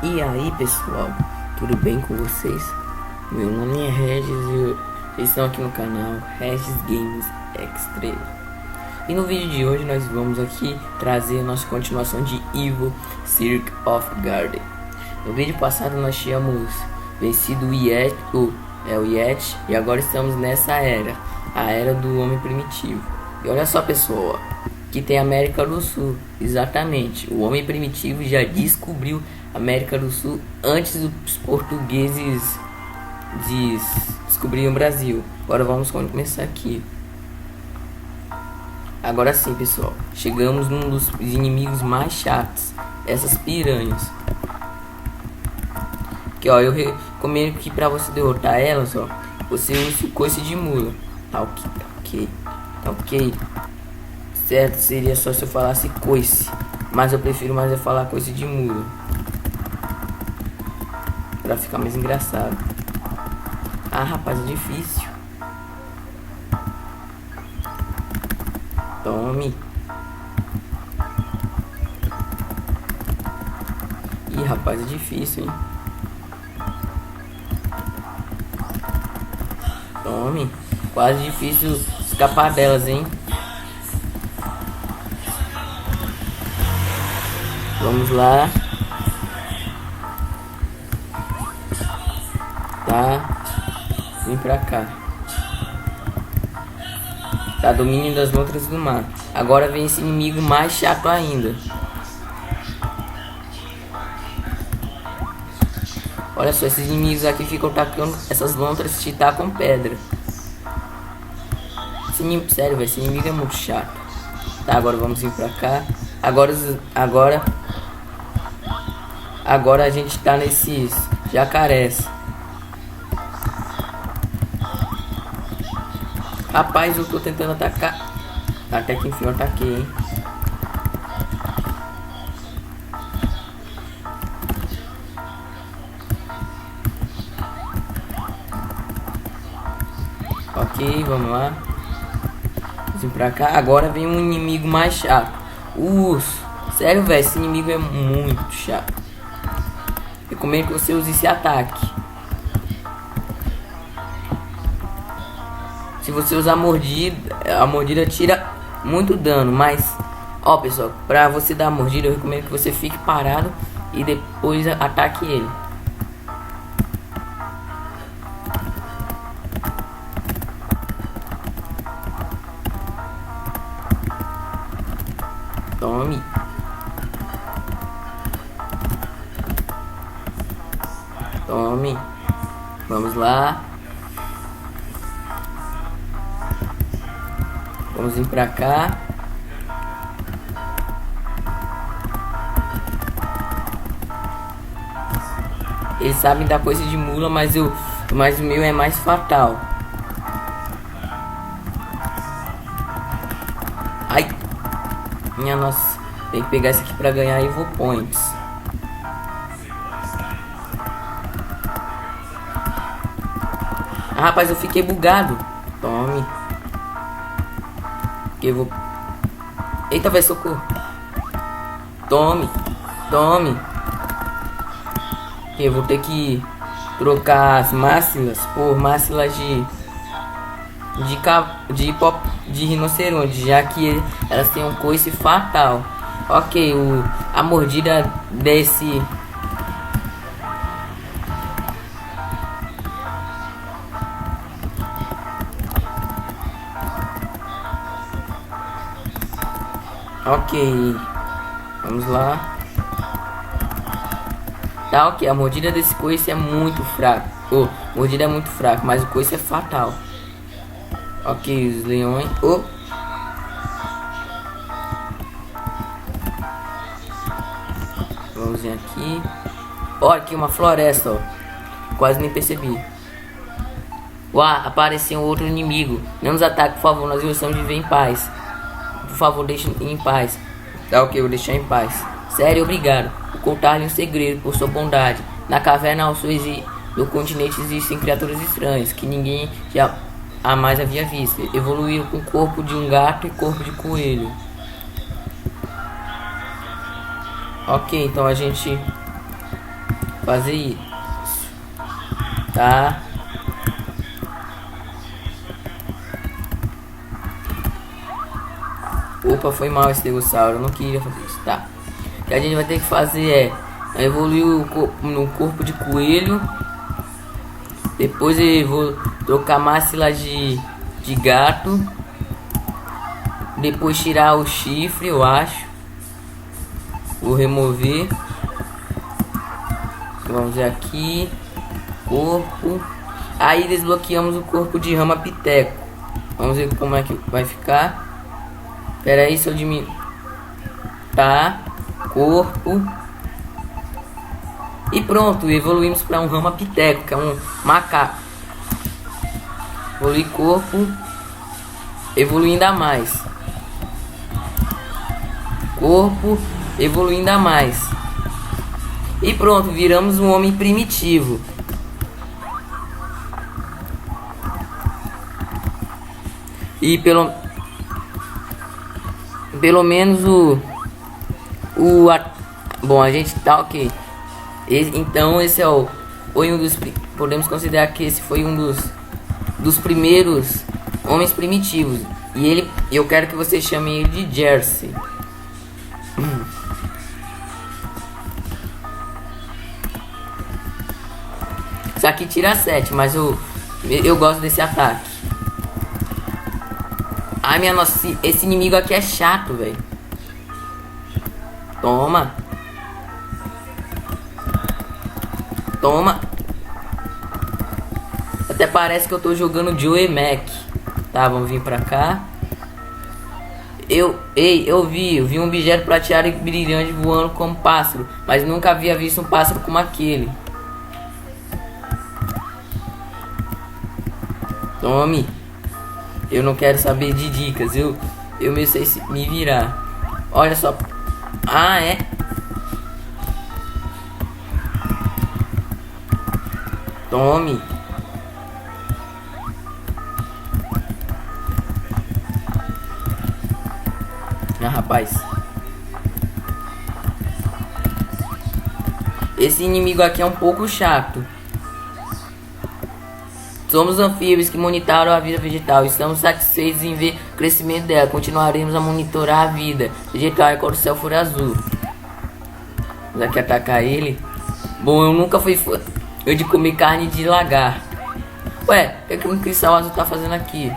E aí pessoal, tudo bem com vocês? Meu nome é Regis e vocês estão aqui no canal Regis Games Extreme. E no vídeo de hoje nós vamos aqui trazer a nossa continuação de Evil Cirque of Garden. No vídeo passado nós tínhamos vencido o Yeti, e agora estamos nessa era, a era do homem primitivo. E olha só pessoal, que tem América do Sul, exatamente, o homem primitivo já descobriu América do Sul antes dos portugueses descobrirem o Brasil. Agora vamos começar aqui. Agora sim pessoal, chegamos num dos inimigos mais chatos, essas piranhas. Que ó, eu recomendo que pra você derrotar elas, ó, você use o coice de mula. Tá ok. Certo, seria só se eu falasse coice, mas eu prefiro mais é falar coice de mula, pra ficar mais engraçado. Ah, rapaz, é difícil. Tome. Ih, rapaz, é difícil, hein? Tome. Quase difícil escapar delas, hein? Vamos lá. Tá. Vem pra cá. Tá, domínio das lontras do mar. Agora vem esse inimigo mais chato ainda. Olha só, esses inimigos aqui ficam tacando essas lontras, te tacam pedra. Esse inimigo, sério, véio, esse inimigo é muito chato. Tá, agora vamos vir pra cá. Agora a gente tá nesses jacarés. Rapaz, eu tô tentando atacar. Até que enfim eu ataquei, hein? Ok, vamos lá. Vamos vir pra cá. Agora vem um inimigo mais chato, o urso. Sério, velho, esse inimigo é muito chato. Recomendo que você use esse ataque. Se você usar a mordida tira muito dano, mas ó pessoal, pra você dar a mordida eu recomendo que você fique parado e depois ataque ele. Tome. Tome. Vamos lá. Vamos vir pra cá. Eles sabem da coisa de mula, mas o meu é mais fatal. Ai. Minha nossa. Tem que pegar esse aqui pra ganhar Evo Points. Ah, rapaz, eu fiquei bugado. Tome. Eu vou... Eita, vai, socorro. Tome. Eu vou ter que trocar as máxilas por máxilas de rinoceronte, já que elas têm um coice fatal. Ok, a mordida desse... Ok, vamos lá. Tá, ok, a mordida desse coice é muito fraca. Mordida é muito fraca, mas o coice é fatal. Ok, os leões. Vamos vir aqui. Olha aqui uma floresta, ó. Quase nem percebi. Uau, apareceu outro inimigo. Não nos ataque, por favor, nós gostamos de viver em paz. Por favor, deixe em paz. Tá, ok, eu vou deixar em paz. Sério, obrigado. Vou contar-lhe um segredo por sua bondade. Na caverna ao sul do continente existem criaturas estranhas que ninguém jamais havia visto. Evoluíram com o corpo de um gato e corpo de coelho. Ok, então a gente fazer isso, tá? Opa, foi mal esse Degossauro, eu não queria fazer isso, tá? O que a gente vai ter que fazer é evoluir no corpo de coelho. Depois eu vou trocar máxila de gato. Depois tirar o chifre, eu acho. Vou remover. Vamos ver aqui. Corpo. Aí desbloqueamos o corpo de Ramapiteco. Vamos ver como é que vai ficar. Pera aí, se eu diminuir. Tá. Corpo. E pronto, evoluímos para um Ramapiteco, que é um macaco. Evoluir corpo. Evoluir ainda mais. Corpo. Evoluir ainda mais. E pronto, viramos um homem primitivo. E pelo menos bom, a gente tá ok. Então esse foi um dos, podemos considerar que esse foi um dos primeiros homens primitivos. E eu quero que você chame ele de Jersey. Isso aqui tira 7, mas eu gosto desse ataque. Ai, minha nossa, esse inimigo aqui é chato, velho. Toma. Toma. Até parece que eu tô jogando Joe Mac. Tá, vamos vir pra cá. Eu vi um objeto prateado e brilhante voando como pássaro, mas nunca havia visto um pássaro como aquele. Tome. Eu não quero saber de dicas. Eu me sei me virar. Olha só. Ah, é. Tome. Ah, rapaz. Esse inimigo aqui é um pouco chato. Somos anfíbios que monitoram a vida vegetal. Estamos satisfeitos em ver o crescimento dela. Continuaremos a monitorar a vida vegetal quando o céu for azul. Vamos aqui atacar ele. Bom, eu nunca fui fã de comer carne de lagarto. Ué, o que um cristal azul tá fazendo aqui?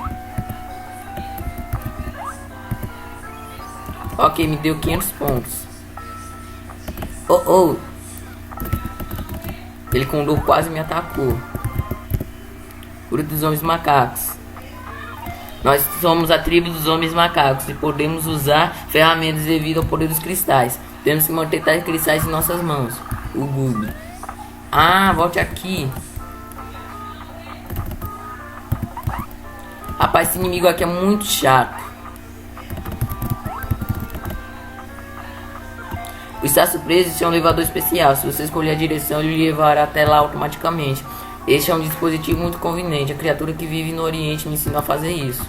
Ok, me deu 500 pontos. Oh. Ele com dor quase me atacou. Grupo dos homens macacos. Nós somos a tribo dos homens macacos e podemos usar ferramentas devido ao poder dos cristais. Temos que manter tais cristais em nossas mãos. O Google. Ah, volte aqui. Rapaz, esse inimigo aqui é muito chato. Está surpreso, isso é um elevador especial. Se você escolher a direção, ele levará até lá automaticamente. Este é um dispositivo muito conveniente. A criatura que vive no Oriente me ensinou a fazer isso.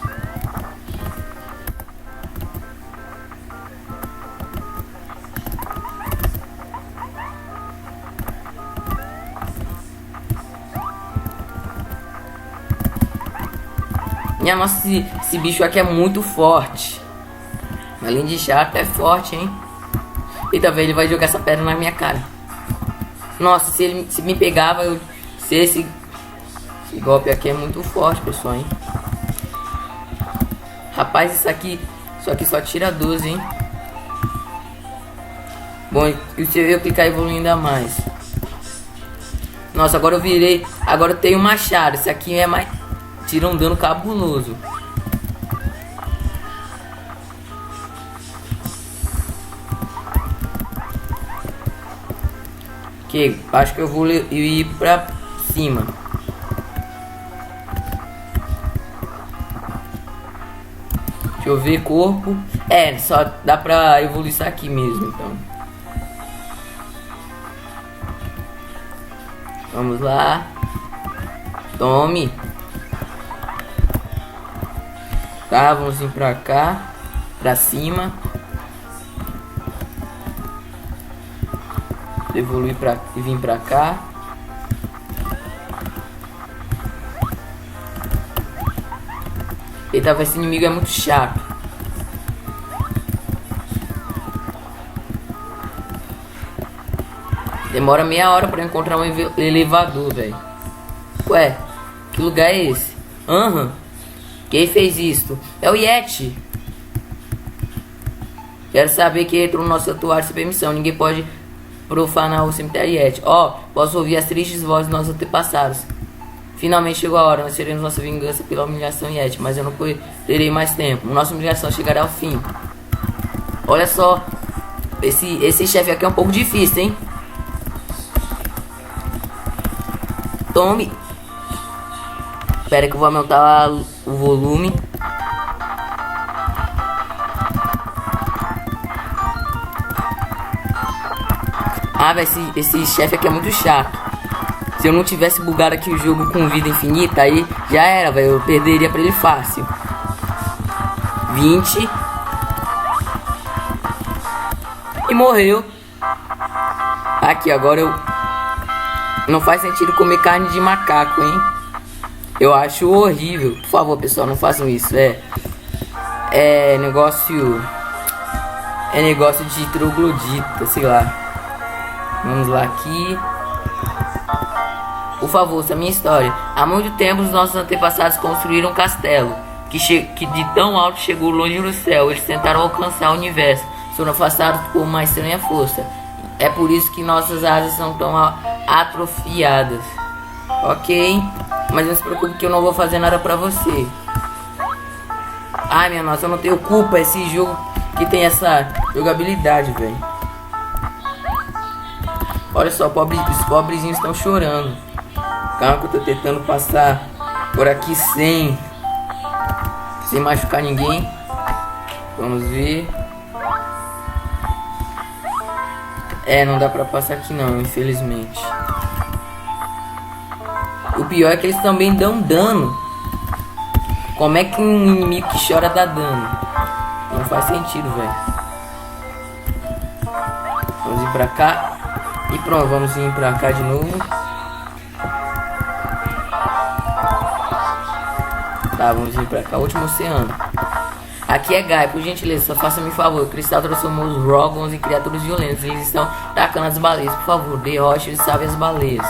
Minha nossa, esse bicho aqui é muito forte. Além de chato, é forte, hein? Eita, velho, ele vai jogar essa pedra na minha cara. Nossa, se me pegava, esse golpe aqui é muito forte, pessoal, hein? Rapaz, isso aqui só tira 12, hein? Bom, e se eu clicar evoluindo ainda mais? Nossa, agora eu virei. Agora eu tenho um machado. Esse aqui é mais. Tira um dano cabuloso. Ok, acho que eu vou ir pra cima. Deixa eu ver, corpo. É, só dá pra evoluir isso aqui mesmo, então. Vamos lá. Tome. Tá, vamos vir pra cá. Pra cima. evoluir e vir pra cá. Eita, esse inimigo é muito chato. Demora meia hora pra encontrar um elevador, velho. Ué, que lugar é esse? Aham. Quem fez isso? É o Yeti. Quero saber quem entrou no nosso santuário sem permissão. Ninguém pode profanar o cemitério Yeti. Ó, posso ouvir as tristes vozes dos nossos antepassados. Finalmente chegou a hora. Nós teremos nossa vingança pela humilhação Yeti. Mas eu não terei mais tempo. Nossa humilhação chegará ao fim. Olha só. Esse chefe aqui é um pouco difícil, hein? Tome. Espera que eu vou aumentar o volume. Ah, velho, esse chefe aqui é muito chato. Se eu não tivesse bugado aqui o jogo com vida infinita, aí já era, velho. Eu perderia pra ele fácil. 20. E morreu. Aqui, agora eu... Não faz sentido comer carne de macaco, hein? Eu acho horrível. Por favor, pessoal, não façam isso. É negócio de troglodita, sei lá. Vamos lá aqui. Por favor, essa é a minha história. Há muito tempo os nossos antepassados construíram um castelo que de tão alto chegou longe no céu. Eles tentaram alcançar o universo. Foram afastados por uma estranha força. É por isso que nossas asas são tão atrofiadas. Ok? Mas não se preocupe que eu não vou fazer nada pra você. Ai, minha nossa, eu não tenho culpa. Esse jogo que tem essa jogabilidade, velho. Olha só, os pobrezinhos estão chorando. Calma que eu tô tentando passar por aqui sem machucar ninguém. Vamos ver. Não dá pra passar aqui não, infelizmente. O pior é que eles também dão dano. Como é que um inimigo que chora dá dano? Não faz sentido, velho. Vamos ir pra cá. E pronto, vamos vir pra cá de novo. Tá, vamos vir pra cá. Último oceano. Aqui é Gaia, por gentileza, só faça-me favor. O cristal transformou os Rogons em criaturas violentas. Eles estão atacando as baleias. Por favor, derroche e salve as baleias.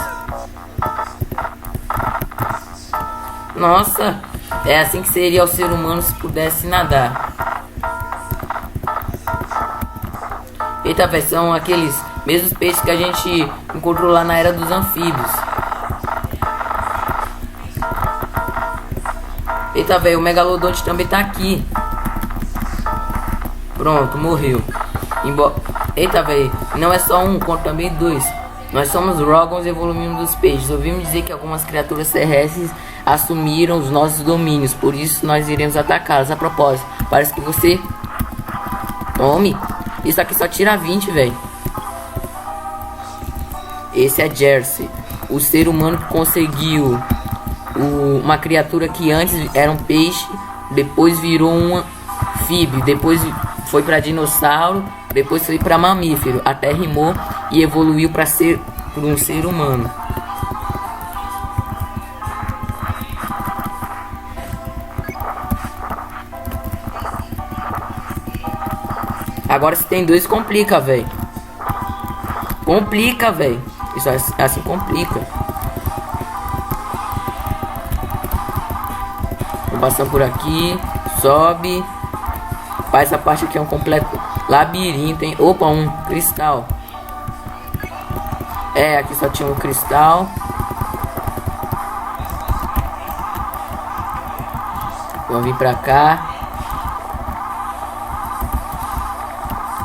Nossa, é assim que seria o ser humano se pudesse nadar. Eita, velho, são aqueles mesmos peixes que a gente encontrou lá na era dos anfíbios. Eita, velho, o Megalodonte também tá aqui. Pronto, morreu. Eita, velho, não é só um, conta também dois. Nós somos Rogons evoluindo dos peixes. Ouvimos dizer que algumas criaturas terrestres assumiram os nossos domínios. Por isso nós iremos atacá-las. A propósito, parece que você... Tome. Isso aqui só tira 20, velho. Esse é Jersey. O ser humano que conseguiu uma criatura que antes era um peixe, depois virou um anfíbio, depois foi para dinossauro, depois foi para mamífero, até rimou e evoluiu para ser um ser humano. Agora se tem dois complica, velho. Complica, velho. Isso assim complica. Vou passar por aqui. Sobe. Essa parte aqui é um completo labirinto, hein? Opa, um cristal. Aqui só tinha um cristal. Vamos vir pra cá.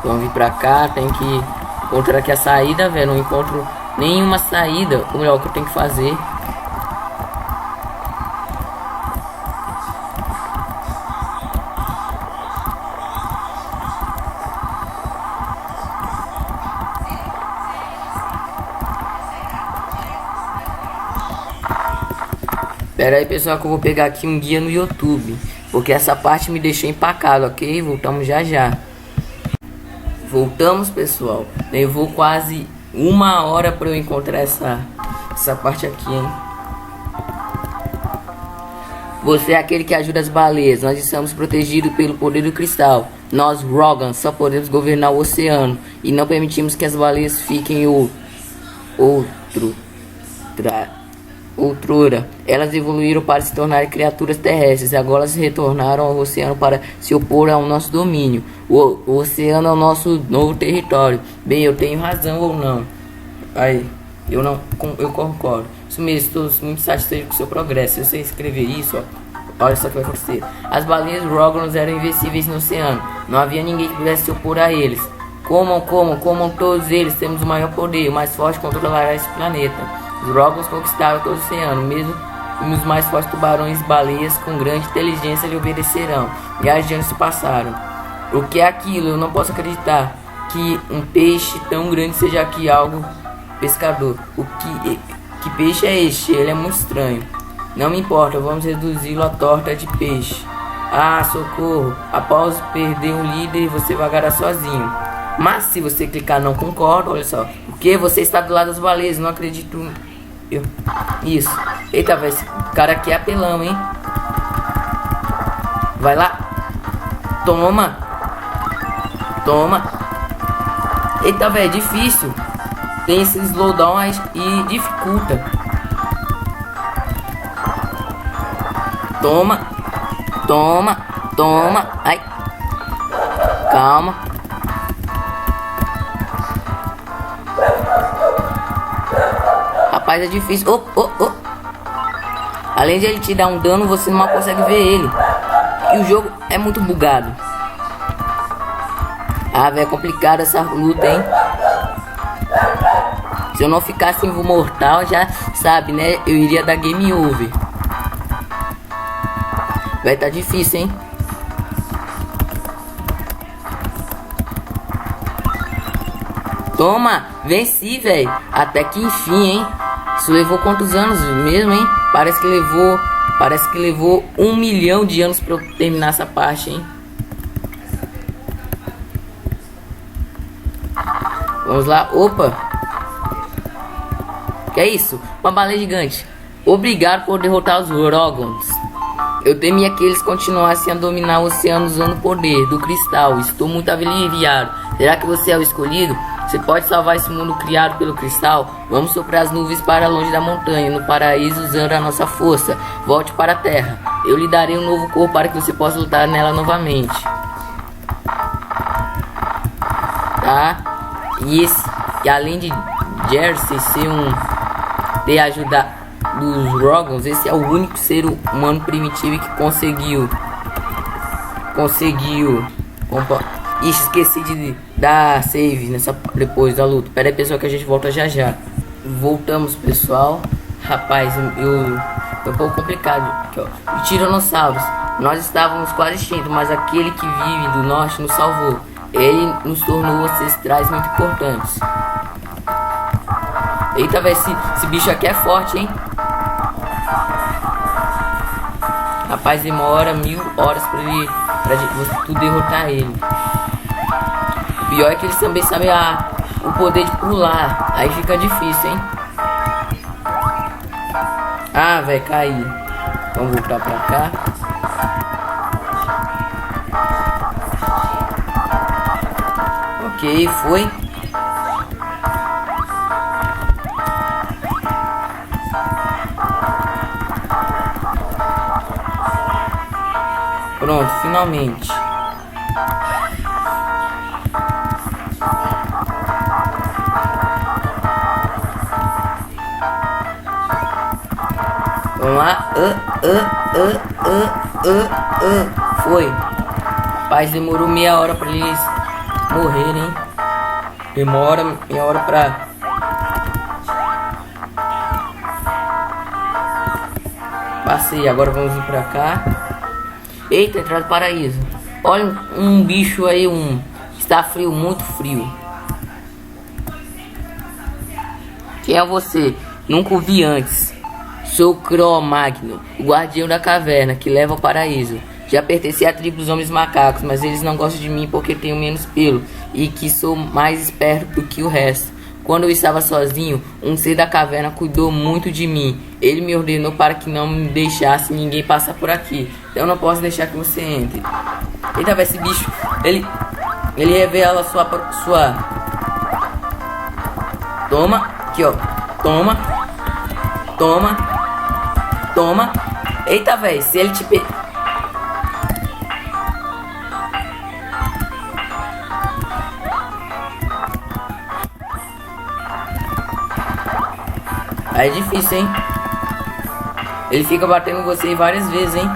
Vamos vir pra cá. Tem que encontrar aqui a saída, velho. Não encontro nenhuma saída. Ou melhor, o que eu tenho que fazer. Pera aí, pessoal, que eu vou pegar aqui um guia no YouTube, porque essa parte me deixou empacado, ok? Voltamos já já. Voltamos, pessoal. Levou quase 1 hora pra eu encontrar essa parte aqui, hein? Você é aquele que ajuda as baleias. Nós estamos protegidos pelo poder do cristal. Nós, Rogans, só podemos governar o oceano e não permitimos que as baleias fiquem outrora. Elas evoluíram para se tornar criaturas terrestres. Agora elas retornaram ao oceano para se opor ao nosso domínio. O oceano é o nosso novo território. Bem, eu tenho razão ou não? Aí, eu concordo. Isso mesmo, estou muito satisfeito com o seu progresso. Se você escrever isso, ó, olha só o que vai acontecer. As baleias Rogans eram invencíveis no oceano. Não havia ninguém que pudesse se opor a eles. Comam todos eles. Temos o maior poder, o mais forte controlará esse planeta. Os Rogans conquistaram todo o oceano, mesmo os mais fortes tubarões e baleias com grande inteligência lhe obedecerão. Milhares de anos se passaram. O que é aquilo? Eu não posso acreditar que um peixe tão grande seja aqui algo pescador. Que peixe é este? Ele é muito estranho. Não me importa, vamos reduzi-lo à torta de peixe. Ah, socorro! Após perder um líder, você vagará sozinho. Mas se você clicar não concordo, olha só. O que? Você está do lado das baleias, não acredito. Isso. Eita, velho, esse cara aqui é apelão, hein? Vai lá. Toma. Eita, velho, é difícil. Tem esse slowdown e dificulta. Toma. Ai. Calma. Rapaz, é difícil. Além de ele te dar um dano, você não consegue ver ele. E o jogo é muito bugado. Ah, velho, é complicado essa luta, hein? Se eu não ficasse imortal, já sabe, né? Eu iria dar game over. Vai tá difícil, hein? Toma! Venci, velho. Até que enfim, hein? Isso levou quantos anos mesmo, hein? Parece que levou 1 milhão de anos pra eu terminar essa parte, hein? Vamos lá. Opa! Que é isso? Uma baleia gigante. Obrigado por derrotar os Rogans. Eu temia que eles continuassem a dominar o oceano usando o poder do cristal. Estou muito aliviado. Será que você é o escolhido? Você pode salvar esse mundo criado pelo cristal? Vamos soprar as nuvens para longe da montanha, no paraíso, usando a nossa força. Volte para a terra. Eu lhe darei um novo corpo para que você possa lutar nela novamente. Tá? E além de Jersey ser ter ajuda dos Rogans, esse é o único ser humano primitivo que conseguiu. Ixi, esqueci de dar save depois da luta. Pera aí, pessoal, que a gente volta já já. Voltamos, pessoal. Rapaz, foi um pouco complicado aqui, ó. Tiranossauros. Nós estávamos quase extintos, mas aquele que vive do norte nos salvou. Ele nos tornou ancestrais muito importantes. Eita, velho, esse bicho aqui é forte, hein? Rapaz, demora 1000 horas pra tu derrotar ele. O pior é que eles também sabem o poder de pular. Aí fica difícil, hein? Ah, velho, caí. Vamos voltar pra cá. Ok, foi. Pronto, finalmente. Vamos lá. Foi. Rapaz, demorou meia hora pra eles morrerem. Demora meia hora pra... Passei, agora vamos vir pra cá. Eita, entrada do paraíso. Olha um bicho aí, está frio, muito frio. Quem é você? Nunca o vi antes. Sou Cro-Magnon, o guardião da caverna que leva ao paraíso. Já pertenci à tribo dos homens macacos, mas eles não gostam de mim porque tenho menos pelo e que sou mais esperto do que o resto. Quando eu estava sozinho, um ser da caverna cuidou muito de mim. Ele me ordenou para que não me deixasse ninguém passar por aqui. Eu não posso deixar que você entre. Eita, vai esse bicho. Ele revela sua... Toma. Aqui, ó. Toma. Toma. Toma. Eita, velho. Se ele te... Aí é difícil, hein? Ele fica batendo em você várias vezes, hein?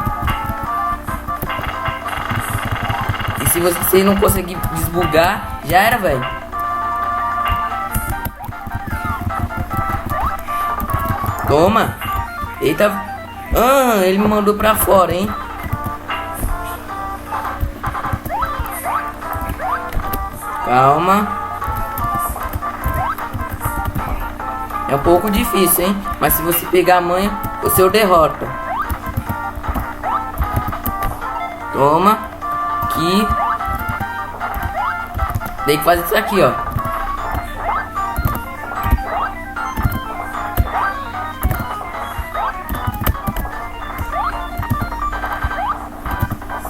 E se você não conseguir desbugar, já era, velho. Toma. Eita. Ele me mandou pra fora, hein? Calma. É um pouco difícil, hein? Mas se você pegar a manha, você o derrota. Toma. Aqui. Tem que fazer isso aqui, ó.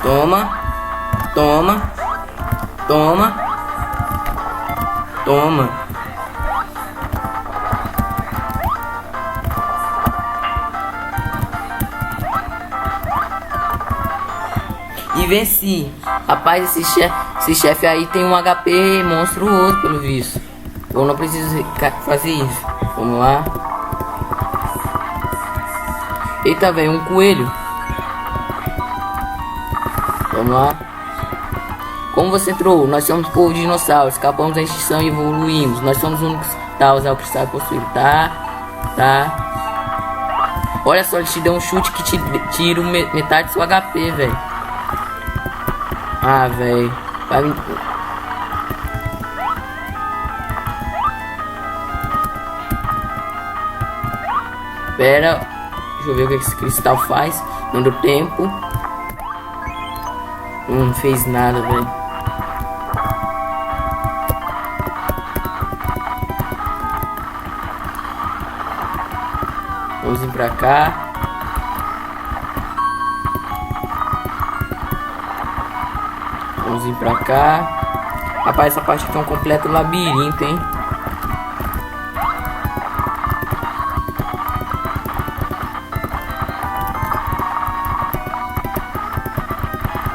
Toma. Toma. Toma. Toma. E venci. Rapaz, esse chefe aí tem um HP monstruoso, pelo visto. Eu não preciso fazer isso. Vamos lá. Eita, velho, um coelho. Vamos lá. Como você entrou? Nós somos povo de dinossauros. Escapamos da extinção e evoluímos. Nós somos os únicos a usar o cristal construído. Tá. Olha só, ele te deu um chute que te tira metade do seu HP, velho. Ah, velho. Pera. Deixa eu ver o que esse cristal faz. Não deu tempo. Não fez nada, velho. Vamos vir pra cá. Vamos vir pra cá. Rapaz, essa parte aqui é um completo labirinto, hein?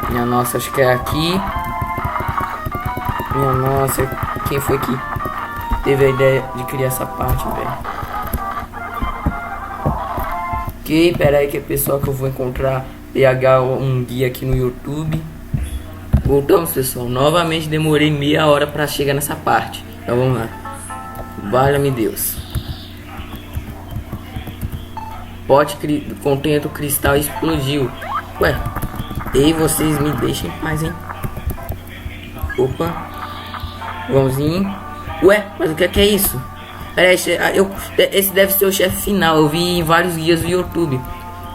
Minha nossa, acho que é aqui. Minha nossa, quem foi que teve a ideia de criar essa parte, velho? Ok, pera aí que é pessoal que eu vou encontrar PH um guia aqui no YouTube. Voltamos, pessoal. Novamente demorei meia hora para chegar nessa parte. Então vamos lá. Valha-me Deus. Pote contendo o cristal explodiu. Ué. Ei, vocês me deixem em paz, hein? Opa. Vãozinho. Ué, mas o que é isso? Pera aí, esse deve ser o chefe final. Eu vi em vários guias do YouTube.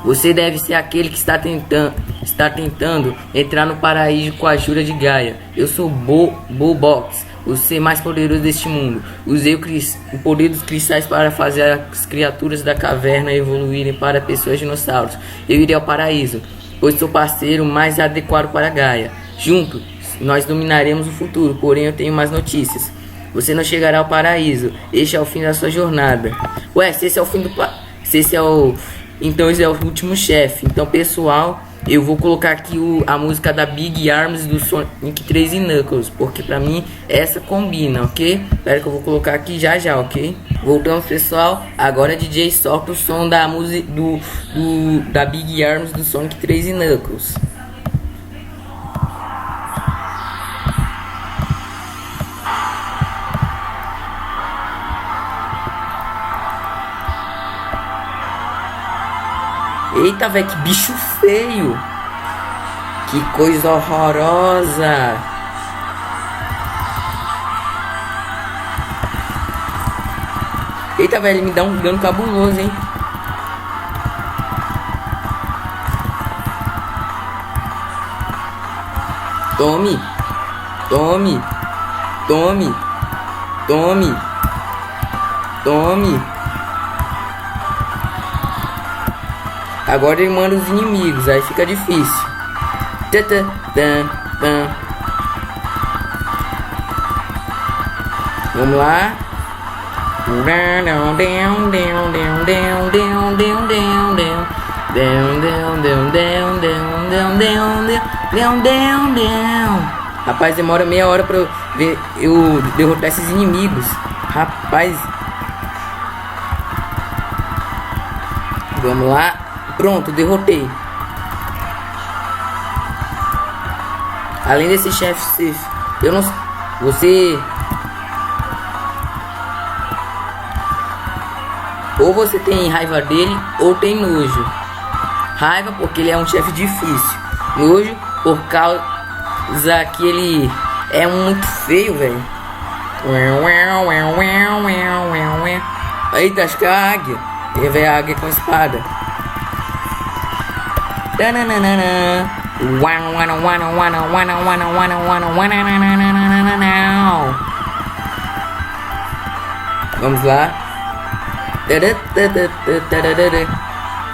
Você deve ser aquele que está tentando entrar no paraíso com a ajuda de Gaia. Eu sou Bobox, o ser mais poderoso deste mundo. Usei o poder dos cristais para fazer as criaturas da caverna evoluírem para pessoas dinossauros. Eu irei ao paraíso, pois sou parceiro mais adequado para Gaia. Juntos, nós dominaremos o futuro, porém eu tenho mais notícias. Você não chegará ao paraíso. Este é o fim da sua jornada. Ué, se esse é o fim do... Então esse é o último chefe. Então, pessoal, eu vou colocar aqui a música da Big Arms do Sonic 3 e Knuckles, porque pra mim essa combina, ok? Espera que eu vou colocar aqui já, ok? Voltamos, pessoal. Agora DJ solta o som da música da Big Arms do Sonic 3 e Knuckles. Eita, velho, que bicho feio. Que coisa horrorosa. Eita, velho, ele me dá um dano cabuloso, hein. Tome. Tome. Tome. Tome. Tome. Agora ele manda os inimigos, aí fica difícil. Vamos lá. Rapaz, demora meia hora pra eu derrotar esses inimigos. Rapaz. Vamos lá. Pronto, derrotei. Além desse chefe, eu não... Você... Ou você tem raiva dele, ou tem nojo. Raiva porque ele é um chefe difícil. Nojo por causa que ele é muito feio, velho. Eita, acho que é a águia. Ele vê a águia com a espada. Vamos lá.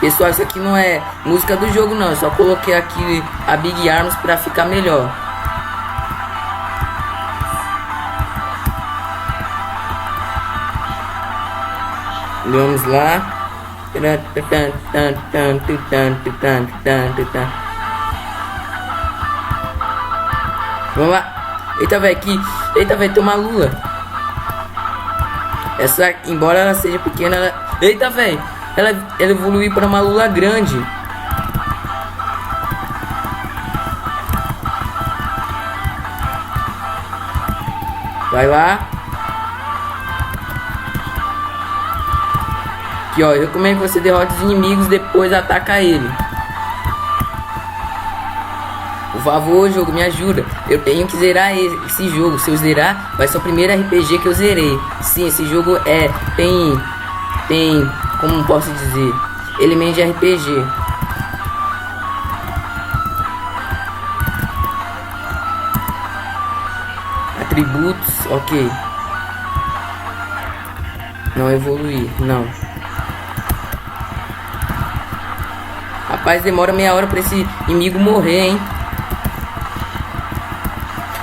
Pessoal, isso aqui não é música do jogo não, eu só coloquei aqui a Big Arms pra ficar melhor. Vamos lá. Vamos lá. Eita, velho, aqui. Eita, velho, tem uma lula. Essa, embora ela seja pequena, ela... Eita, velho, ela evoluiu para uma lula grande. Vai lá. Aqui, ó, eu recomendo que você derrote os inimigos, depois ataca ele. Por favor, jogo, me ajuda. Eu tenho que zerar esse jogo. Se eu zerar, vai ser o primeiro RPG que eu zerei. Sim, esse jogo tem, como posso dizer, elementos de RPG. Atributos, ok. Não evoluir, não. Rapaz, demora meia hora pra esse inimigo morrer, hein?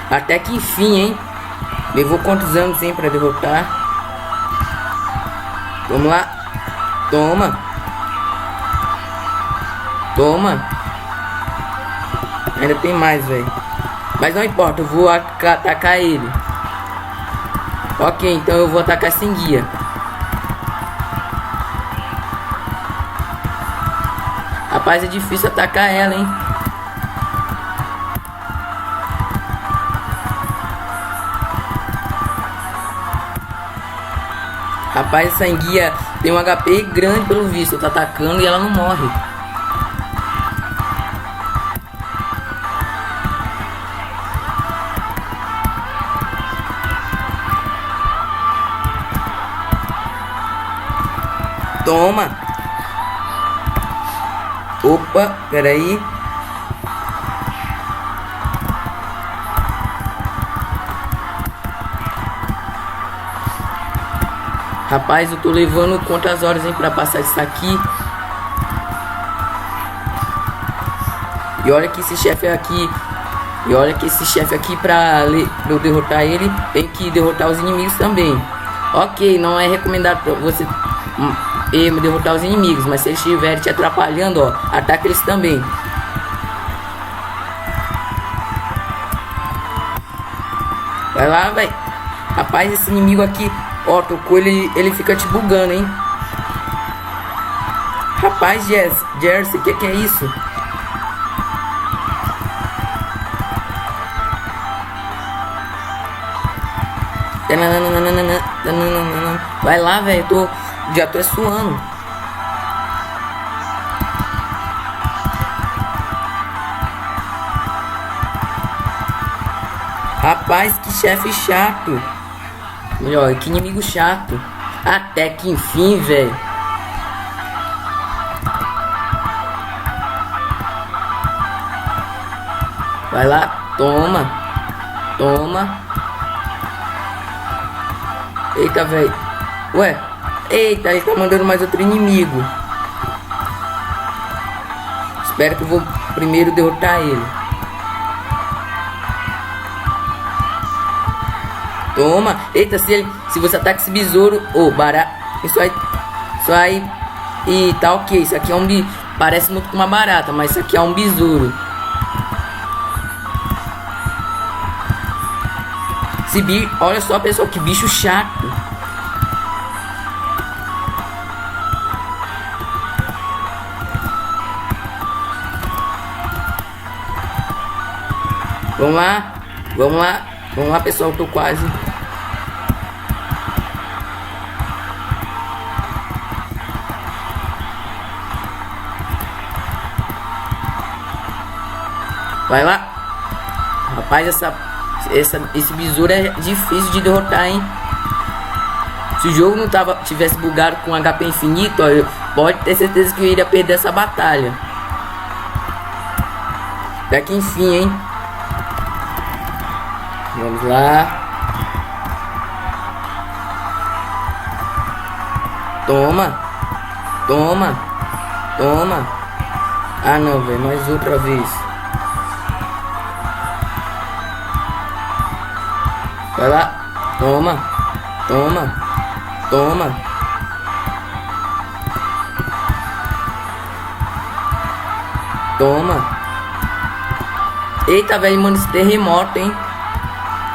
Até que enfim, hein? Levou quantos anos, hein, pra derrotar? Vamos lá. Toma. Toma. Ainda tem mais, velho. Mas não importa, eu vou atacar ele. Ok, então eu vou atacar sem guia. Rapaz, é difícil atacar ela, hein? Rapaz, essa enguia tem um HP grande pelo visto. Tá atacando e ela não morre. Toma. Opa, peraí. Rapaz, eu tô levando quantas horas, hein, pra passar isso aqui. E olha que esse chefe aqui. E olha que esse chefe aqui, pra eu derrotar ele, tem que derrotar os inimigos também. Ok, não é recomendado pra você derrotar os inimigos, mas se eles estiverem te atrapalhando, ó, ataca eles também. Vai lá, velho. Rapaz, esse inimigo aqui, ó, tocou ele fica te bugando, hein. Rapaz, Jersey, que é isso? Vai lá, velho, já tô suando. Rapaz, que chefe chato. Melhor, que inimigo chato. Até que enfim, velho. Vai lá, toma. Toma. Eita, velho. Ué, Eita, ele tá mandando mais outro inimigo. Espero que eu vou primeiro derrotar ele. Toma. Eita, se você ataca esse besouro, barato. Isso aí. E tá ok. Isso aqui é um parece muito com uma barata, mas isso aqui é um besouro. Olha só, pessoal, que bicho chato. Vamos lá, pessoal, tô quase. Vai lá. Rapaz, esse besouro é difícil de derrotar, hein? Se o jogo não tivesse bugado com HP infinito, ó, pode ter certeza que eu iria perder essa batalha. Até que enfim, hein? Vamos lá. Toma. Ah não, velho, mais outra vez. Vai lá. Toma. Eita, velho, mano, esse terremoto, hein?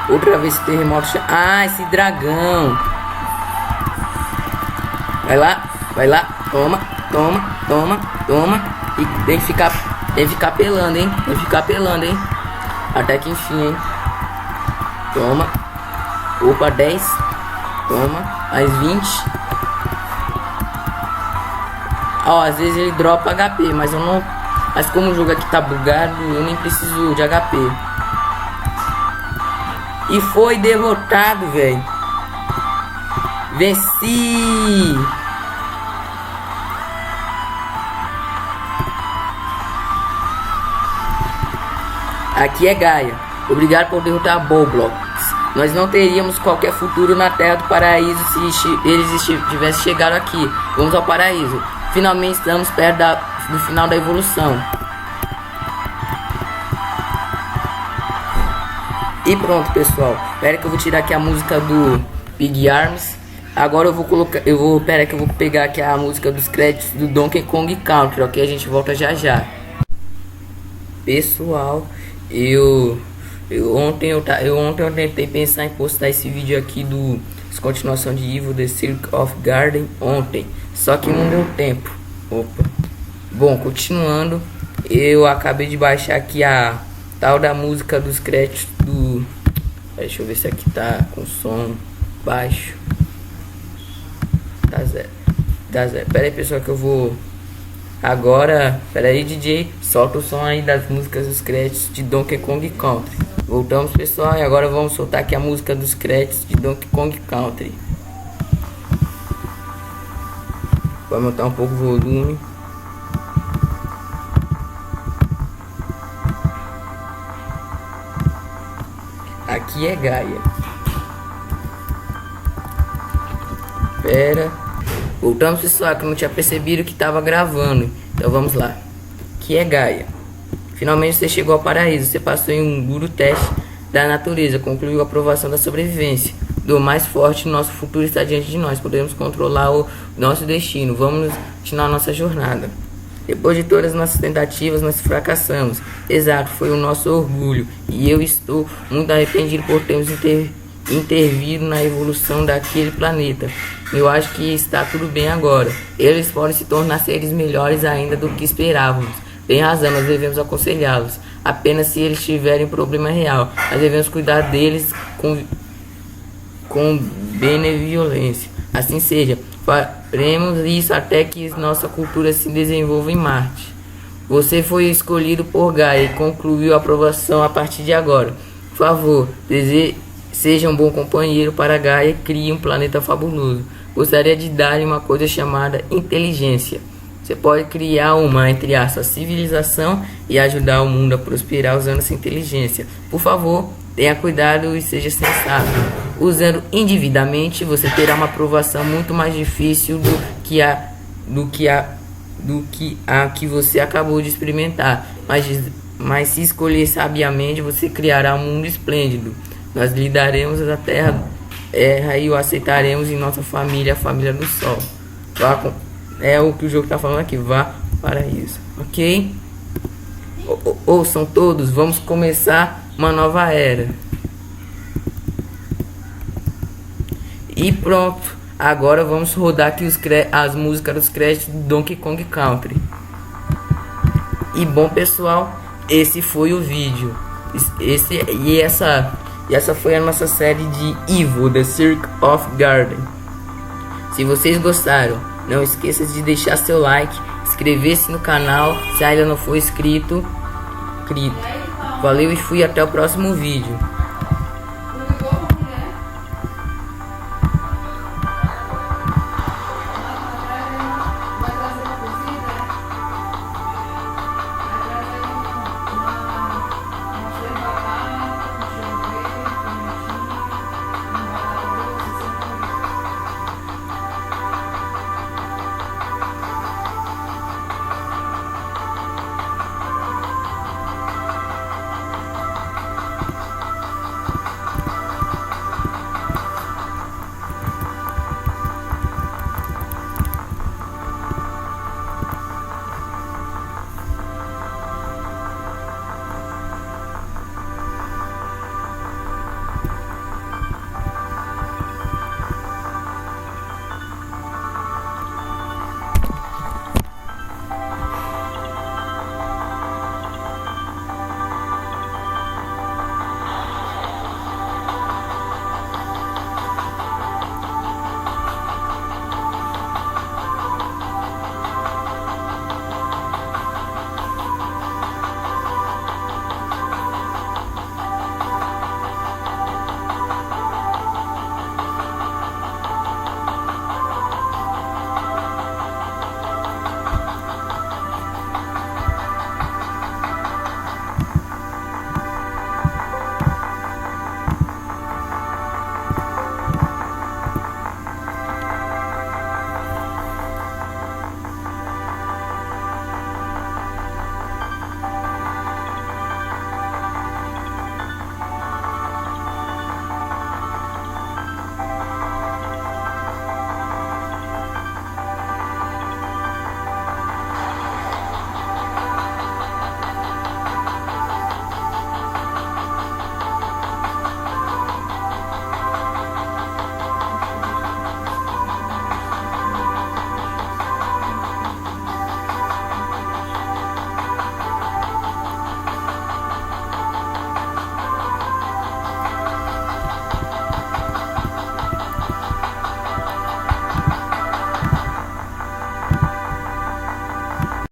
Outra vez esse terremoto. Ah, esse dragão. Vai lá. Toma. E tem que ficar pelando, hein? Até que enfim, hein? Toma. Opa, 10. Toma. Mais 20. Ó, às vezes ele dropa HP, mas eu não... Mas como o jogo aqui tá bugado, eu nem preciso de HP. E foi derrotado, velho. Venci. Aqui é Gaia. Obrigado por derrotar a Roblox. Nós não teríamos qualquer futuro na Terra do Paraíso se eles tivessem chegado aqui. Vamos ao paraíso. Finalmente estamos perto do final da evolução. E pronto, pessoal. Espera que eu vou tirar aqui a música do Big Arms. Agora eu vou espera que eu vou pegar aqui a música dos créditos do Donkey Kong Country, ok? A gente volta já. Pessoal, ontem eu tentei pensar em postar esse vídeo aqui do continuação de Evil The Circle of Garden ontem, só que não deu tempo. Opa. Bom, continuando, eu acabei de baixar aqui a tal da música dos créditos do... Deixa eu ver se aqui tá com som baixo. Tá zero. Pera aí, pessoal, que eu vou... Agora, pera aí, DJ, solta o som aí das músicas dos créditos de Donkey Kong Country. Voltamos, pessoal, e agora vamos soltar aqui a música dos créditos de Donkey Kong Country. Vou aumentar um pouco o volume. Aqui é Gaia. Pera. Voltamos, pessoal, que eu não tinha percebido que estava gravando. Então vamos lá. Aqui é Gaia. Finalmente você chegou ao paraíso. Você passou em um duro teste da natureza. Concluiu a aprovação da sobrevivência. Do mais forte, nosso futuro está diante de nós. Podemos controlar o nosso destino. Vamos continuar nossa jornada. Depois de todas as nossas tentativas, nós fracassamos. Exato, foi o nosso orgulho. E eu estou muito arrependido por termos intervido na evolução daquele planeta. Eu acho que está tudo bem agora. Eles podem se tornar seres melhores ainda do que esperávamos. Tem razão, nós devemos aconselhá-los. Apenas se eles tiverem problema real. Nós devemos cuidar deles com benevolência. Assim seja. Faremos isso até que nossa cultura se desenvolva em Marte. Você foi escolhido por Gaia e concluiu a aprovação a partir de agora. Por favor, seja um bom companheiro para Gaia e crie um planeta fabuloso. Gostaria de dar-lhe uma coisa chamada inteligência. Você pode criar uma, entre aspas, civilização e ajudar o mundo a prosperar usando essa inteligência. Por favor, tenha cuidado e seja sensato. usando individualmente, você terá uma provação muito mais difícil do que a que você acabou de experimentar. Mas se escolher sabiamente, você criará um mundo esplêndido. Nós lhe daremos a terra e o aceitaremos em nossa família, a família do sol. É o que o jogo está falando aqui, vá para isso, ok? Ouçam todos, vamos começar uma nova era. E pronto, agora vamos rodar aqui as músicas dos créditos do Donkey Kong Country. E bom pessoal, esse foi o vídeo. Essa foi a nossa série de Evo, The Circle of Garden. Se vocês gostaram, não esqueça de deixar seu like, inscrever-se no canal se ainda não for inscrito. Valeu e fui até o próximo vídeo.